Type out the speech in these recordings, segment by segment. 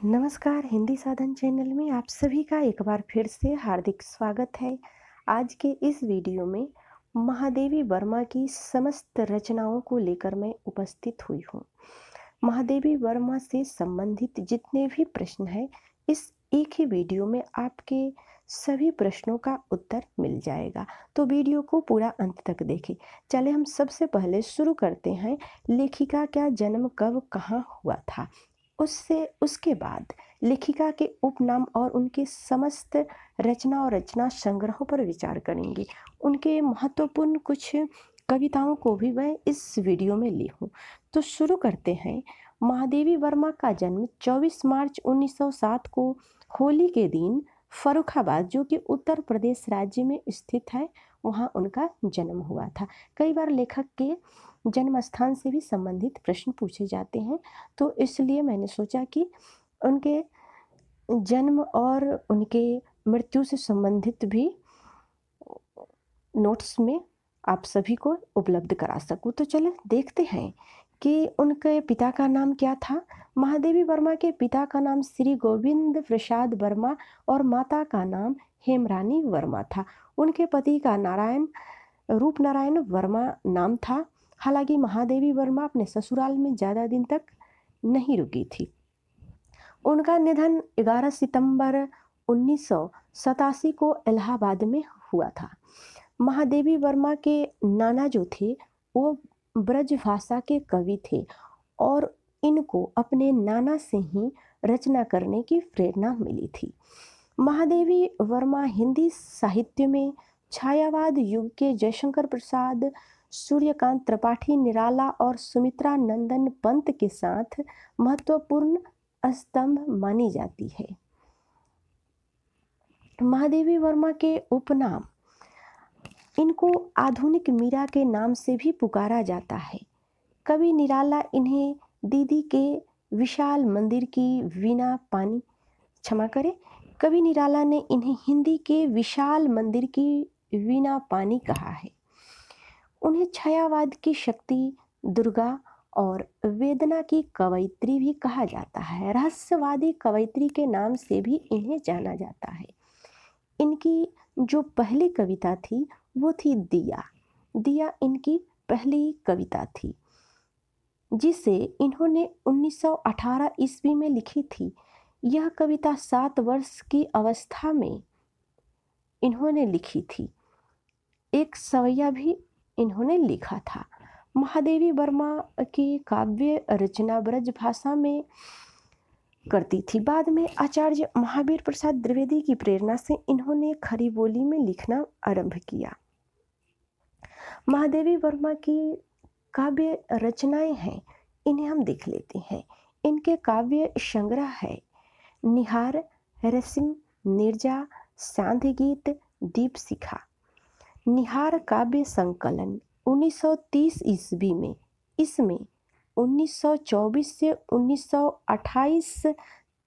नमस्कार, हिंदी साधन चैनल में आप सभी का एक बार फिर से हार्दिक स्वागत है। आज के इस वीडियो में महादेवी वर्मा की समस्त रचनाओं को लेकर मैं उपस्थित हुई हूँ। महादेवी वर्मा से संबंधित जितने भी प्रश्न हैं, इस एक ही वीडियो में आपके सभी प्रश्नों का उत्तर मिल जाएगा। तो वीडियो को पूरा अंत तक देखें। चले हम सबसे पहले शुरू करते हैं, लेखिका का जन्म कब कहाँ हुआ था। उसके बाद लेखिका के उपनाम और उनके समस्त रचना और रचना संग्रहों पर विचार करेंगे। उनके महत्वपूर्ण कुछ कविताओं को भी मैं इस वीडियो में ली हूँ। तो शुरू करते हैं। महादेवी वर्मा का जन्म 24 मार्च 1907 को होली के दिन फर्रुखाबाद, जो कि उत्तर प्रदेश राज्य में स्थित है, वहाँ उनका जन्म हुआ था। कई बार लेखक के जन्म स्थान से भी संबंधित प्रश्न पूछे जाते हैं, तो इसलिए मैंने सोचा कि उनके जन्म और उनके मृत्यु से संबंधित भी नोट्स में आप सभी को उपलब्ध करा सकूं। तो चले देखते हैं कि उनके पिता का नाम क्या था। महादेवी वर्मा के पिता का नाम श्री गोविंद प्रसाद वर्मा और माता का नाम हेमरानी वर्मा था। उनके पति का रूपनारायण वर्मा नाम था। हालांकि महादेवी वर्मा अपने ससुराल में ज़्यादा दिन तक नहीं रुकी थी। उनका निधन 11 सितंबर 1987 को इलाहाबाद में हुआ था। महादेवी वर्मा के नाना जो थे वो ब्रज भाषा के कवि थे और इनको अपने नाना से ही रचना करने की प्रेरणा मिली थी। महादेवी वर्मा हिंदी साहित्य में छायावाद युग के जयशंकर प्रसाद, सूर्यकांत त्रिपाठी निराला और सुमित्रा नंदन पंत के साथ महत्वपूर्ण स्तंभ मानी जाती है। महादेवी वर्मा के उपनाम, इनको आधुनिक मीरा के नाम से भी पुकारा जाता है। कवि निराला इन्हें दीदी के विशाल मंदिर की वीणा पानी क्षमा करें कवि निराला ने इन्हें हिंदी के विशाल मंदिर की वीणा पानी कहा है। उन्हें छायावाद की शक्ति, दुर्गा और वेदना की कवयित्री भी कहा जाता है। रहस्यवादी कवयित्री के नाम से भी इन्हें जाना जाता है। इनकी जो पहली कविता थी वो थी दिया। दिया इनकी पहली कविता थी, जिसे इन्होंने 1918 ईस्वी में लिखी थी। यह कविता 7 वर्ष की अवस्था में इन्होंने लिखी थी। एक सवैया भी इन्होंने लिखा था। महादेवी वर्मा की काव्य रचना ब्रज भाषा में करती थी। बाद में आचार्य महावीर प्रसाद द्विवेदी की प्रेरणा से इन्होंने खड़ी बोली में लिखना आरंभ किया। महादेवी वर्मा की काव्य रचनाएं हैं, इन्हें हम देख लेते हैं। इनके काव्य संग्रह है निहार, रसिम, निर्जा, सांध्य गीत, दीपशिखा। निहार काव्य संकलन 1930 ईस्वी में, इसमें 1924 से 1928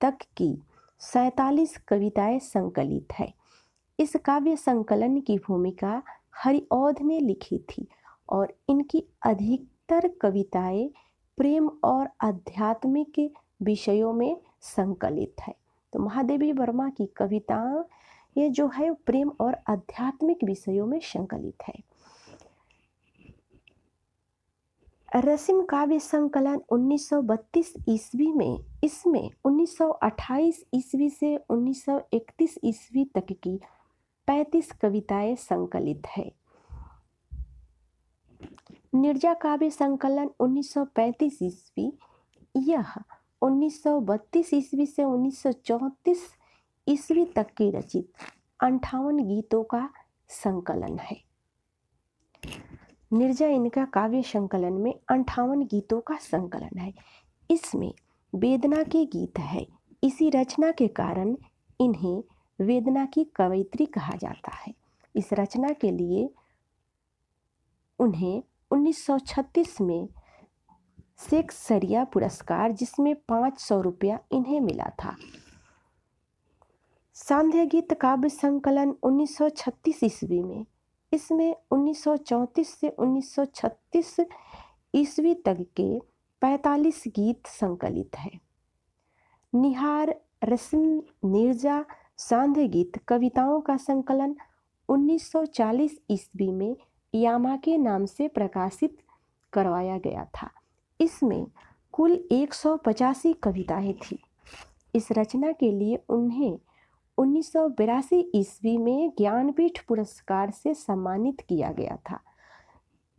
तक की 47 कविताएं संकलित है। इस काव्य संकलन की भूमिका हरिऔध ने लिखी थी और इनकी अधिकतर कविताएं प्रेम और आध्यात्मिक विषयों में संकलित है। तो महादेवी वर्मा की कविताएं ये जो है प्रेम और आध्यात्मिक विषयों में संकलित है। रसिम काव्य संकलन 1932 ईस्वी में, इसमें 1928 ईस्वी से 1931 ईस्वी तक की 35 कविताएं संकलित है। निर्जा काव्य संकलन 1935 ईस्वी, यह 1932 ईस्वी से 1934 ईस्वी तक की रचित 58 गीतों का संकलन है। निर्जा इनका काव्य संकलन में 58 गीतों का संकलन है। इसमें वेदना के गीत है। इसी रचना के कारण इन्हें वेदना की कवयित्री कहा जाता है। इस रचना के लिए उन्हें 1936 में शेक्सपियर पुरस्कार, जिसमें 500 रुपया इन्हें मिला था। सांध्य गीत काव्य संकलन 1936 ईस्वी में, इसमें 1934 से 1936 ईस्वी तक के 45 गीत संकलित है। निहार रस्म नीरजा सांध्य गीत कविताओं का संकलन 1940 ईस्वी में यामा के नाम से प्रकाशित करवाया गया था। इसमें कुल 185 कविताएं थी। इस रचना के लिए उन्हें 1982 ईस्वी में ज्ञानपीठ पुरस्कार से सम्मानित किया गया था।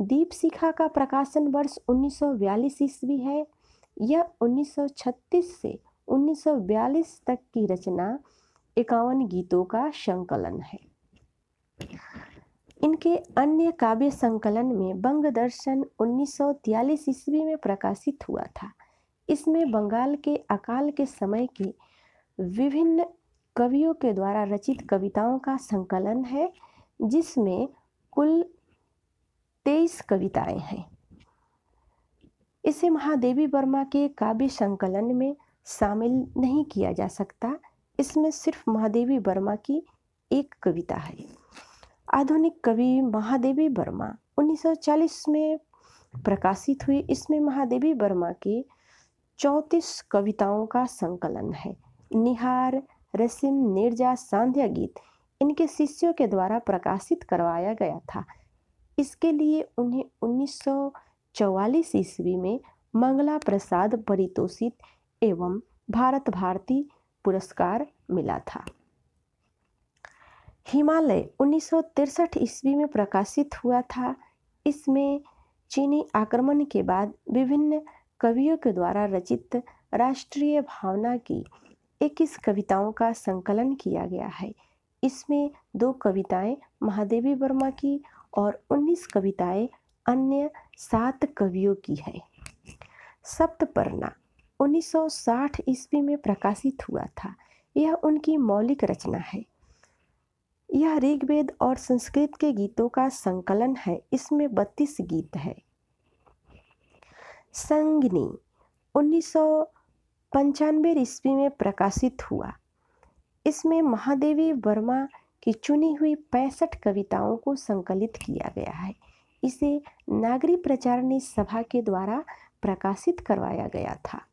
दीपशिखा का प्रकाशन वर्ष 1942 ईस्वी है। यह 1936 से 1942 तक की रचना 51 गीतों का संकलन है। इनके अन्य काव्य संकलन में बंग दर्शन 1943 ईस्वी में प्रकाशित हुआ था। इसमें बंगाल के अकाल के समय के विभिन्न कवियों के द्वारा रचित कविताओं का संकलन है, जिसमें कुल 23 कविताएं हैं। इसे महादेवी वर्मा के काव्य संकलन में शामिल नहीं किया जा सकता। इसमें सिर्फ महादेवी वर्मा की एक कविता है। आधुनिक कवि महादेवी वर्मा 1940 में प्रकाशित हुई। इसमें महादेवी वर्मा के 34 कविताओं का संकलन है। निहार रस्म नीरजा सांध्य गीत इनके शिष्यों के द्वारा प्रकाशित करवाया गया था। इसके लिए उन्हें 1944 ईस्वी में मंगला प्रसाद पारितोषिक एवं भारत भारती पुरस्कार मिला था। हिमालय 1963 ईस्वी में प्रकाशित हुआ था। इसमें चीनी आक्रमण के बाद विभिन्न कवियों के द्वारा रचित राष्ट्रीय भावना की 21 कविताओं का संकलन किया गया है। इसमें 2 कविताएं महादेवी वर्मा की और 19 कविताएं अन्य 7 कवियों की है। सप्तपर्णा 1960 ईस्वी में प्रकाशित हुआ था। यह उनकी मौलिक रचना है। यह ऋग्वेद और संस्कृत के गीतों का संकलन है। इसमें 32 गीत है। संगिनी 1995 ईस्वी में प्रकाशित हुआ। इसमें महादेवी वर्मा की चुनी हुई 65 कविताओं को संकलित किया गया है। इसे नागरिक प्रचारणी सभा के द्वारा प्रकाशित करवाया गया था।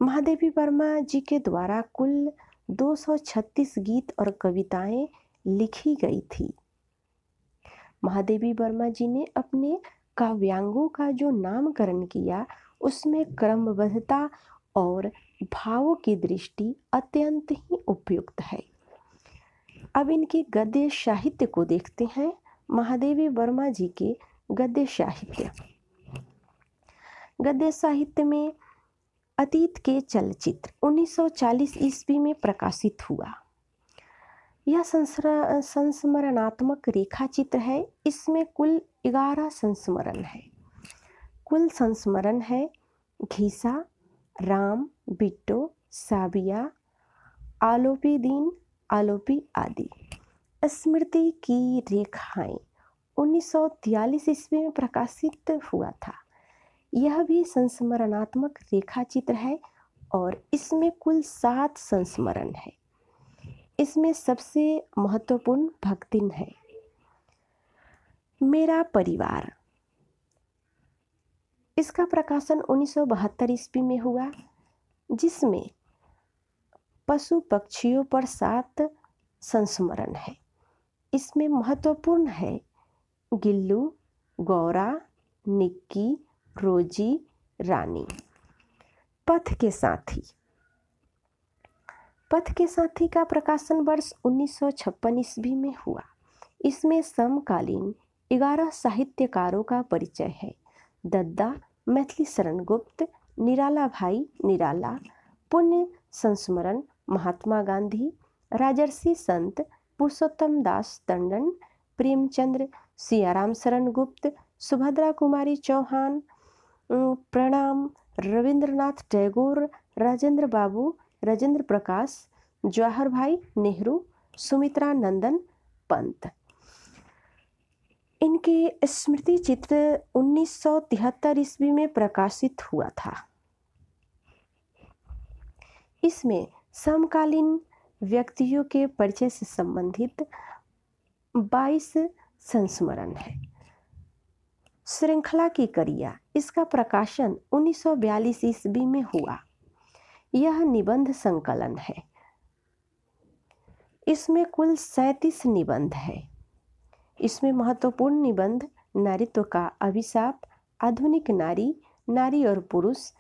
महादेवी वर्मा जी के द्वारा कुल 236 गीत और कविताएं लिखी गई थी। महादेवी वर्मा जी ने अपने काव्यांगों का जो नामकरण किया, उसमें क्रमबद्धता और भावों की दृष्टि अत्यंत ही उपयुक्त है। अब इनके गद्य साहित्य को देखते हैं। महादेवी वर्मा जी के गद्य साहित्य में अतीत के चलचित्र 1940 ईस्वी में प्रकाशित हुआ। यह संस्मरणात्मक रेखा चित्र है। इसमें कुल 11 संस्मरण है। कुल संस्मरण है घीसा, राम, बिट्टो, साबिया, आलोपी दीन, आलोपी आदि। स्मृति की रेखाएं 1943 ईस्वी में प्रकाशित हुआ था। यह भी संस्मरणात्मक रेखा चित्र है और इसमें कुल 7 संस्मरण है। इसमें सबसे महत्वपूर्ण भक्तिन है। मेरा परिवार, इसका प्रकाशन 1972 ईस्वी में हुआ, जिसमें पशु पक्षियों पर 7 संस्मरण है। इसमें महत्वपूर्ण है गिल्लू, गौरा, निक्की, रोजी, रानी। पथ के साथी, पथ के साथी का प्रकाशन वर्ष 1956 ईस्वी में हुआ। इसमें समकालीन 11 साहित्यकारों का परिचय है। दद्दा, मैथिली शरण गुप्त, निराला भाई निराला, पुण्य संस्मरण महात्मा गांधी, राजर्षि संत पुरुषोत्तम दास टंडन, प्रेमचंद्र, सियाराम शरण गुप्त, सुभद्रा कुमारी चौहान, प्रणाम, रविंद्रनाथ टैगोर, राजेंद्र बाबू, राजेंद्र प्रकाश, जवाहर भाई नेहरू, सुमित्रा नंदन पंत। इनके स्मृति चित्र 1973 ईस्वी में प्रकाशित हुआ था। इसमें समकालीन व्यक्तियों के परिचय से संबंधित 22 संस्मरण है। श्रृंखला की करिया, इसका प्रकाशन 1942 ईस्वी में हुआ। यह निबंध संकलन है। इसमें कुल 37 निबंध है। इसमें महत्वपूर्ण निबंध नारीत्व का अभिशाप, आधुनिक नारी, नारी और पुरुष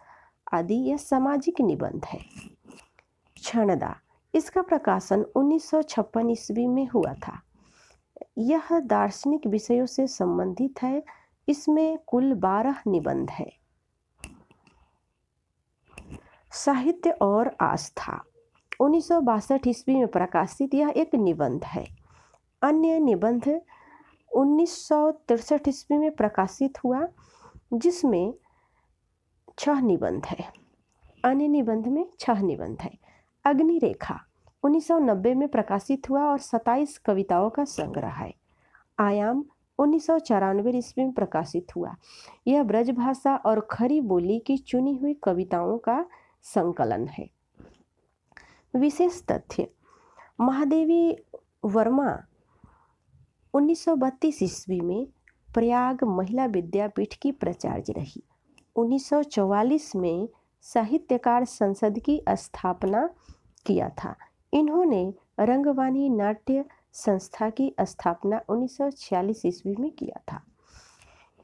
आदि यह सामाजिक निबंध है। क्षणदा, इसका प्रकाशन 1956 ईस्वी में हुआ था। यह दार्शनिक विषयों से संबंधित है। इसमें कुल 12 निबंध है। साहित्य और आस्था, 1962 ईस्वी में प्रकाशित यह एक निबंध है। अन्य निबंध 1963 ईस्वी में प्रकाशित हुआ, जिसमें 6 निबंध है। अन्य निबंध में 6 निबंध है। अग्निरेखा 1990 में प्रकाशित हुआ और 27 कविताओं का संग्रह है। आयाम 1994 ईस्वी में प्रकाशित हुआ। यह ब्रजभाषा और खरी बोली की चुनी हुई कविताओं का संकलन है। विशेष तथ्य, महादेवी वर्मा 1932 ईस्वी में प्रयाग महिला विद्यापीठ की प्राचार्य रही। 1944 में साहित्यकार संसद की स्थापना किया था। इन्होंने रंगवाणी नाट्य संस्था की स्थापना 1946 ईस्वी में किया था।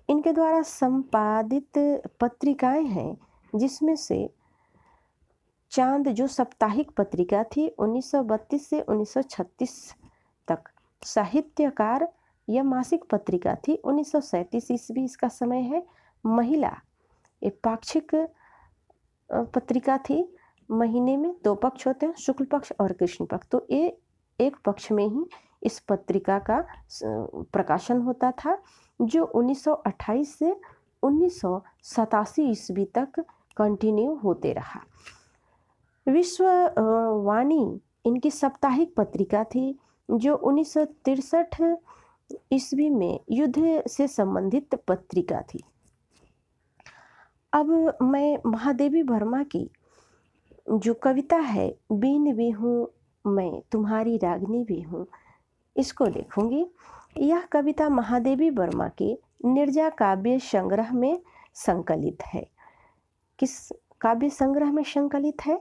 इनके द्वारा संपादित पत्रिकाएं हैं, जिसमें से चांद जो साप्ताहिक पत्रिका थी 1932 से 1936 तक, साहित्यकार यह मासिक पत्रिका थी 1937 ईस्वी इसका समय है। महिला ये पाक्षिक पत्रिका थी। महीने में 2 पक्ष होते हैं, शुक्ल पक्ष और कृष्ण पक्ष। तो ये एक पक्ष में ही इस पत्रिका का प्रकाशन होता था, जो 1928 से 1987 ईस्वी तक कंटिन्यू होते रहा। विश्ववाणी इनकी साप्ताहिक पत्रिका थी, जो 1963 ईस्वी में युद्ध से संबंधित पत्रिका थी। अब मैं महादेवी वर्मा की जो कविता है, बीन भी हूँ मैं तुम्हारी रागनी भी हूँ, इसको देखूंगी। यह कविता महादेवी वर्मा के निर्जा काव्य संग्रह में संकलित है। किस काव्य संग्रह में संकलित है?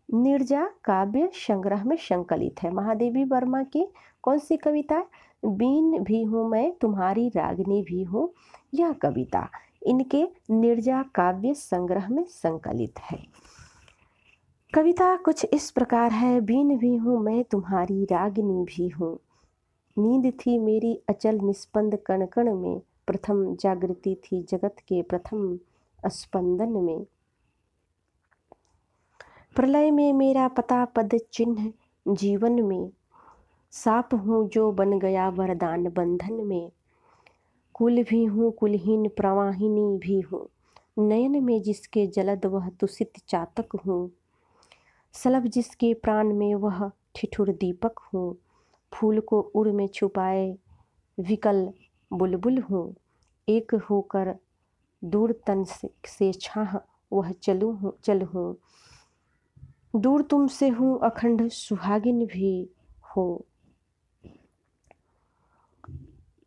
निर्जा काव्य संग्रह में संकलित है। महादेवी वर्मा की कौन सी कविता? बीन भी हूँ मैं तुम्हारी रागनी भी हूँ। यह कविता इनके निर्जा काव्य संग्रह में संकलित है। कविता कुछ इस प्रकार है। बीन भी हूँ मैं तुम्हारी रागनी भी हूँ, नींद थी मेरी अचल निस्पंद कण कण में, प्रथम जागृति थी जगत के प्रथम स्पंदन में, प्रलय में मेरा पता पद चिन्ह जीवन में, साप हूँ जो बन गया वरदान बंधन में, कुल भी हूँ कुलहीन प्रवाहिनी भी हूँ, नयन में जिसके जलद वह तुसित चातक हूँ, सलभ जिसके प्राण में वह ठिठुर दीपक हूँ, फूल को उड़ में छुपाए विकल बुलबुल हूँ, एक होकर दूर तन से छाह वह चल हूँ, दूर तुमसे हूँ अखंड सुहागिन भी हो,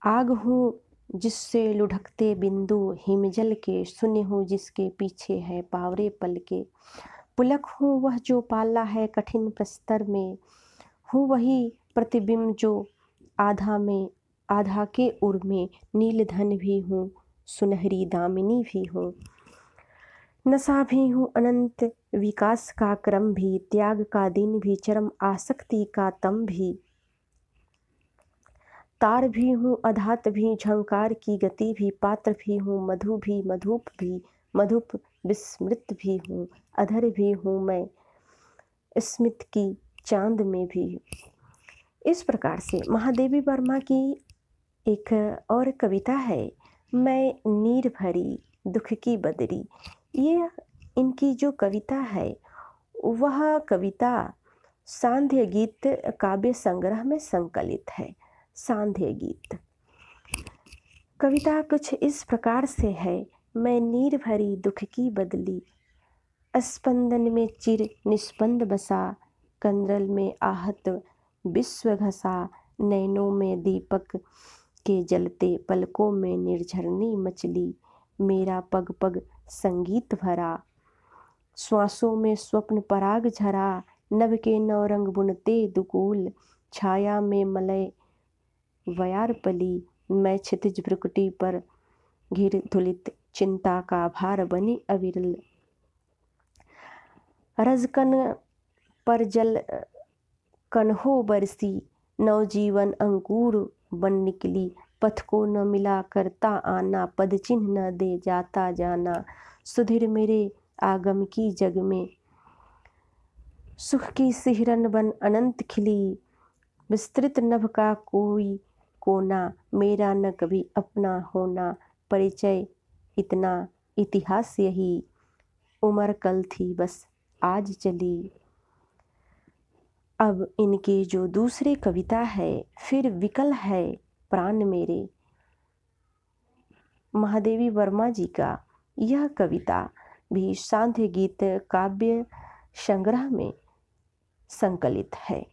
आग हूँ जिससे लुढ़कते बिंदु हिमजल के, शून्य हूँ जिसके पीछे है पावरे पल के, पुलक हूँ वह जो पाला है कठिन प्रस्तर में, हूँ वही प्रतिबिंब जो आधा के उर में, नीलधन भी हूँ सुनहरी दामिनी भी हूँ, नशा भी हूँ अनंत विकास का क्रम भी, त्याग का दिन भी चरम आसक्ति का तम भी, तार भी हूँ अधात भी झंकार की गति भी, पात्र भी हूँ मधु भी मधुप विस्मृत भी हूँ, अधर भी हूँ मैं स्मित की चांद में भी। इस प्रकार से महादेवी वर्मा की एक और कविता है, मैं नीर भरी दुख की बदरी। ये इनकी जो कविता है वह कविता सांध्य गीत काव्य संग्रह में संकलित है। सांध्य गीत कविता कुछ इस प्रकार से है, मैं नीर भरी दुख की बदली, स्पंदन में चिर निस्पंद बसा, कंदरल में आहत विश्व घसा, नैनों में दीपक के जलते, पलकों में निर्झरनी मचली, मेरा पग पग संगीत भरा, श्वासों में स्वप्न पराग झरा, नभ के नवरंग बुनते दुकूल। छाया में मलय वयार पली, मैं क्षितिज भ्रुकुटी पर घिर धुलित चिंता का भार बनी अविरल। रजकन पर जल कन हो बरसी, नवजीवन अंकुर बन निकली। पथ को न मिला करता आना, पद चिन्ह न दे जाता जाना। सुधीर मेरे आगम की जग में, सुख की सिहरन बन अनंत खिली। विस्तृत नभ का कोई कोना, मेरा न कभी अपना होना। परिचय इतना इतिहास यही, उम्र कल थी बस आज चली। अब इनके जो दूसरे कविता है, फिर विकल है प्राण मेरे, महादेवी वर्मा जी का यह कविता भी सांध्य गीत काव्य संग्रह में संकलित है।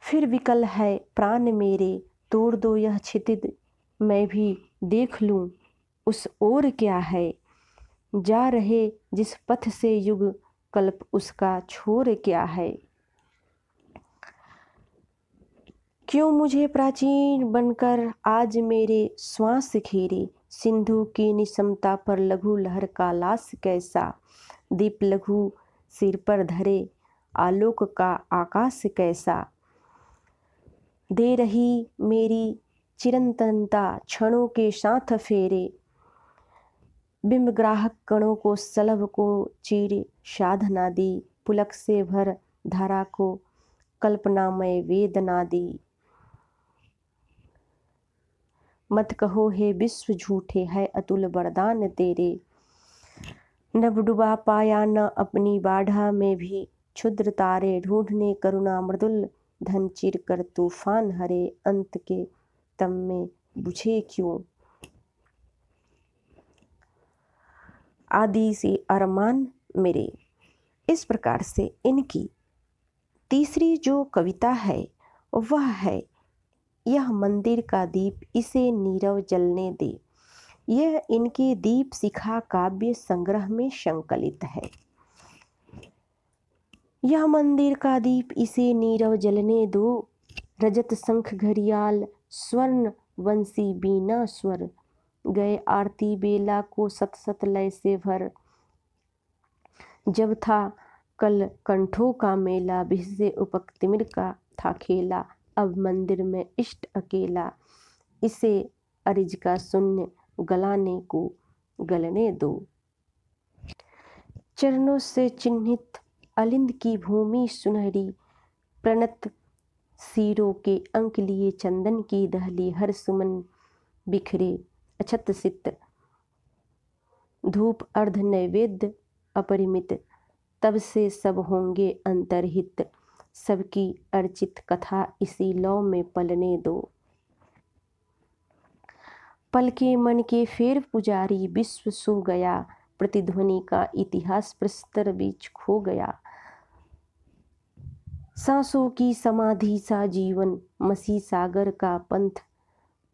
फिर विकल है प्राण मेरे, तोड़ दो यह क्षितिज मैं भी देख लूं, उस ओर क्या है। जा रहे जिस पथ से युग कल्प, उसका छोर क्या है। क्यों मुझे प्राचीन बनकर आज मेरे श्वास घेरे। सिंधु की निशमता पर लघु लहर का लाश कैसा। दीप लघु सिर पर धरे, आलोक का आकाश कैसा। दे रही मेरी चिरंतनता क्षणों के साथ फेरे। बिंब ग्राहक कणों को सलभ को चीरे साधना दी। पुलक से भर धारा को कल्पनामय वेदना दी। मत कहो हे विश्व झूठे, है अतुल वरदान तेरे। नभ डुबा पाया न अपनी बाढ़ा में भी, क्षुद्र तारे ढूंढने करुणा मृदुल धन चिर कर तूफान हरे। अंत के तम में बुझे क्यों आदि से अरमान मेरे। इस प्रकार से इनकी तीसरी जो कविता है वह है यह मंदिर का दीप इसे नीरव जलने दे। यह इनके दीप शिखा काव्य संग्रह में संकलित है। यह मंदिर का दीप इसे नीरव जलने दो, रजत शंख घड़ियाल स्वर्ण वंशी बीना स्वर। गए आरती बेला को सत सत लय से भर, जब था कल कंठों का मेला। भिसे उपक तिमिर का था खेला, अब मंदिर में इष्ट अकेला। इसे अरिज का शून्य गलाने को गलने दो। चरणों से चिन्हित अलिंद की भूमि सुनहरी, प्रणत सीरों के अंक लिए चंदन की दहली। हर सुमन बिखरे अछत सित, धूप अर्ध नैवेद्य अपरिमित। तब से सब होंगे अंतर्हित, सबकी अर्चित कथा इसी लौ में पलने दो। पल के मन के फेर पुजारी विश्व सो गया, प्रतिध्वनि का इतिहास प्रस्तर बीच खो गया। सांसों की समाधि सा जीवन, मसी सागर का पंथ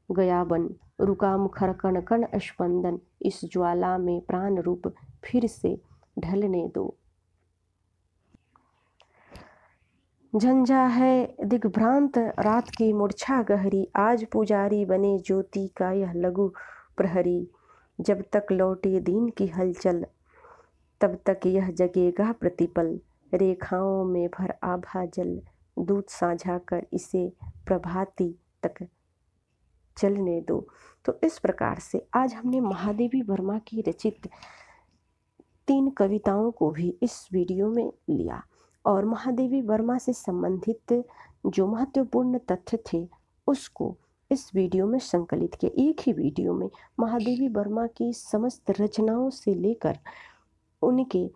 गया बन। रुका मुखर कण कण स्पंदन, इस ज्वाला में प्राण रूप फिर से ढलने दो। झंझा है दिग्भ्रांत रात की मूर्छा गहरी, आज पुजारी बने ज्योति का यह लघु प्रहरी। जब तक लौटे दीन की हलचल, तब तक यह जगेगा प्रतिपल। रेखाओं में भर आभा जल, दूत साझा कर इसे प्रभाती तक चलने दो। तो इस प्रकार से आज हमने महादेवी वर्मा की रचित 3 कविताओं को भी इस वीडियो में लिया और महादेवी वर्मा से संबंधित जो महत्वपूर्ण तथ्य थे उसको इस वीडियो में संकलित किया। एक ही वीडियो में महादेवी वर्मा की समस्त रचनाओं से लेकर उनके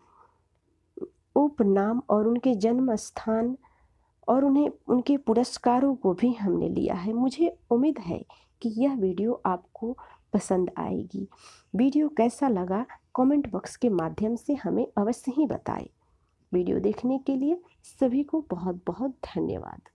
उपनाम और उनके जन्म स्थान और उनके पुरस्कारों को भी हमने लिया है। मुझे उम्मीद है कि यह वीडियो आपको पसंद आएगी। वीडियो कैसा लगा कमेंट बॉक्स के माध्यम से हमें अवश्य ही बताएं। वीडियो देखने के लिए सभी को बहुत बहुत धन्यवाद।